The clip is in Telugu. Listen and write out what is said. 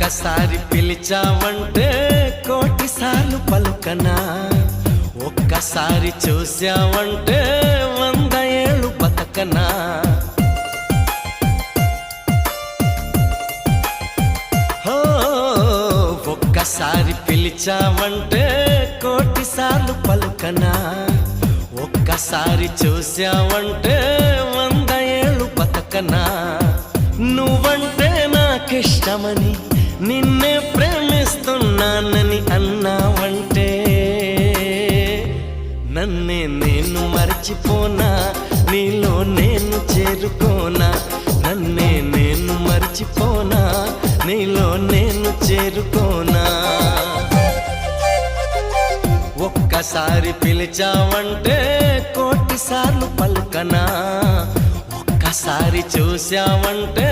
ఒక్కసారి పిలిచావంటే కోటిసార్లు పలుకనా, ఒక్కసారి చూసావంటే 100 ఏళ్ళు బతకనా. ఒక్కసారి పిలిచావంటే కోటిసార్లు పలుకనా, ఒక్కసారి చూసావంటే 100 ఏళ్ళు బతకనా. నువ్వంటే నాకిష్టమని నిన్నే ప్రేమిస్తున్నానని అన్నావంటే నన్నే నేను మర్చిపోనా, నీలో నేను చేరుకోనా. నన్నే నేను మర్చిపోనా, నీలో నేను చేరుకోనా. ఒక్కసారి పిలిచావంటే కోటిసార్లు పలుకనా, ఒక్కసారి చూసావంటే